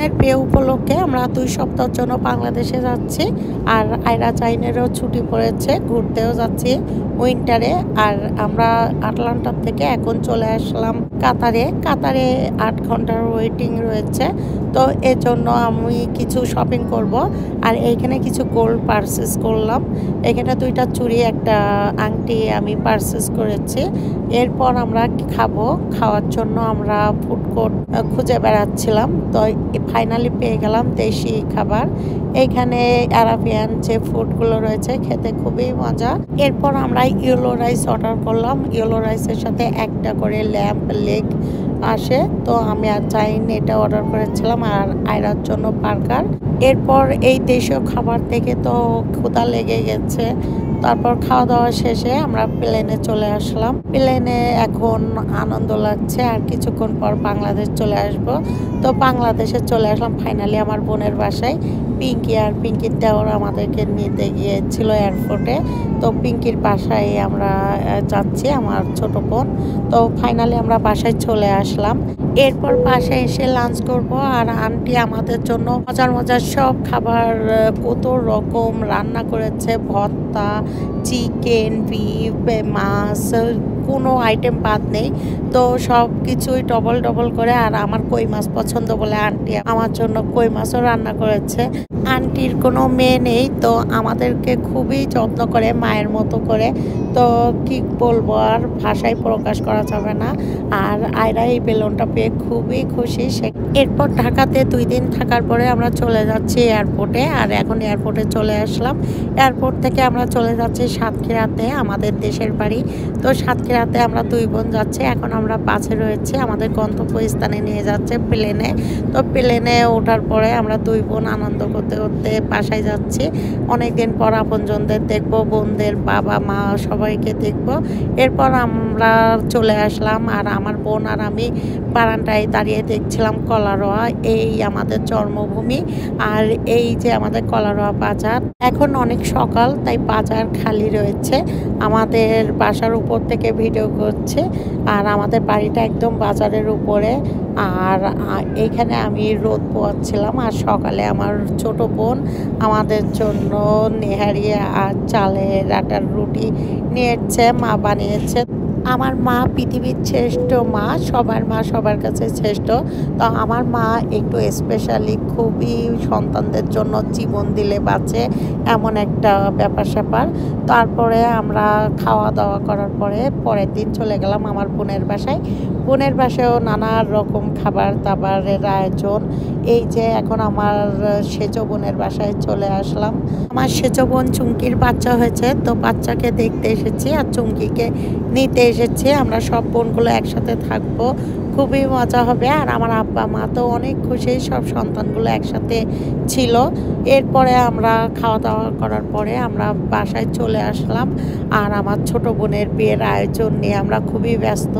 এর বিয়ে উপলক্ষে আমরা ২ সপ্তাহের জন্য বাংলাদেশে যাচ্ছি। আর আয়রা জাইনেরও ছুটি পড়েছে, ঘুরতেও যাচ্ছি উইন্টারে। আর আমরা আটলান্টার থেকে এখন চলে আসলাম কাতারে। কাতারে ৮ ঘন্টার ওয়েটিং রয়েছে। তো এজন্য আমি কিছু শপিং করব। আর এইখানে কিছু গোল্ড পারচেস করলাম। এখানে ২টা চুড়ি, একটা আংটি আমি পারচেস করেছি। এরপর আমরা খাবো। খাওয়ার জন্য আমরা ফুড কোর্ট খুঁজে বেড়াচ্ছিলাম। তো ফাইনালি পেয়ে গেলাম দেশি খাবার। এইখানে আরাবিয়ান যে ফুডগুলো রয়েছে খেতে খুবই মজা। এরপর আমরা ইয়েলো রাইস অর্ডার করলাম। ইয়েলো রাইসের সাথে একটা করে ল্যাম্প লেগ আসে। তো আমি আর চাইন এটা অর্ডার করেছিলাম, আর আয়রার জন্য বার্গার। এরপর এই দেশীয় খাবার থেকে তো ক্ষুধা লেগে গেছে। তারপর খাওয়া দাওয়া শেষে আমরা প্লেনে চলে আসলাম। প্লেনে এখন আনন্দ লাগছে, আর কিছুক্ষণ পর বাংলাদেশ চলে আসব। তো বাংলাদেশে চলে আসলাম ফাইনালি আমার বোনের বাসায়। পিঙ্কি আর পিঙ্কির দেওর আমাদেরকে নিতে গিয়েছিল এয়ারপোর্টে। তো পিঙ্কির বাসায় আমরা যাচ্ছি, আমার ছোট বোন। তো ফাইনালি আমরা বাসায় চলে আসলাম। এরপর বাসায় এসে লাঞ্চ করব। আর আন্টি আমাদের জন্য মজার মজার সব খাবার কত রকম রান্না করেছে। ভর্তা, চিকেন, বিফ, মাছ, কোনো আইটেম বাদ নেই। তো সব কিছুই ডবল ডবল করে। আর আমার কই মাছ পছন্দ বলে আন্টি আমার জন্য কই মাছও রান্না করেছে। আন্টির কোনো মেয়ে নেই, তো আমাদেরকে খুবই যত্ন করে, মায়ের মতো করে। তো কি বলবো, আর ভাষায় প্রকাশ করা যাবে না। আর আয়রা এই বেলুনটা পেয়ে খুবই খুশি। এরপর ঢাকাতে 2 দিন থাকার পরে আমরা চলে যাচ্ছি এয়ারপোর্টে। আর এখন এয়ারপোর্টে চলে আসলাম। এয়ারপোর্ট থেকে আমরা চলে যাচ্ছি সাতক্ষীরাতে, আমাদের দেশের বাড়ি। তো সাতক্ষীরাতে আমরা 2 বোন যাচ্ছি। এখন আমরা বাসে রয়েছি, আমাদের গন্তব্যস্থানে নিয়ে যাচ্ছে প্লেনে। তো প্লেনে ওঠার পরে আমরা 2 বোন আনন্দ করতে করতে বাসায় যাচ্ছি। অনেকদিন পর আপনজনদের দেখবো, বোনদের বাবা মা সবাইকে দেখবো। এরপর আমরা চলে আসলাম। আর আমার বোন আর আমি বারান্দায় দাঁড়িয়ে দেখছিলাম কলারোয়া। এই আমাদের জন্মভূমি। আর এই যে আমাদের কলারোয়া বাজার। এখন অনেক সকাল, তাই বাজার খালি রয়েছে। আমাদের বাসার উপর থেকে ভিডিও করছে। আর আমাদের বাড়িটা একদম বাজারের উপরে। আর এইখানে আমি রোদ পোয়াচ্ছিলাম। আর সকালে আমার ছোট বোন আমাদের জন্য নেহারি আর চালের আটার রুটি নিয়েছে, মা বানিয়েছে। আমার মা পৃথিবীর শ্রেষ্ঠ মা, সবার মা সবার কাছে শ্রেষ্ঠ। তো আমার মা একটু স্পেশালি, খুবই সন্তানদের জন্য জীবন দিলে বাঁচে, এমন একটা ব্যাপার স্যাপার। তারপরে আমরা খাওয়া দাওয়া করার পরে পরের দিন চলে গেলাম আমার বোনের বাসায়। বোনের বাসায়ও নানা রকম খাবার দাবারের আয়োজন। এই যে এখন আমার সেজো বোনের বাসায় চলে আসলাম। আমার সেজো বোন চুমকির বাচ্চা হয়েছে, তো বাচ্চাকে দেখতে এসেছি আর চুমকিকে নিতে এসেছি। আমরা সব বোনগুলো একসাথে থাকবো, খুবই মজা হবে। আর আমার আব্বা মা তো অনেক খুশি, সব সন্তানগুলো একসাথে ছিল। এরপরে আমরা খাওয়া দাওয়া করার পরে আমরা বাসায় চলে আসলাম। আর আমার ছোট বোনের বিয়ের আয়োজন নিয়ে আমরা খুবই ব্যস্ত।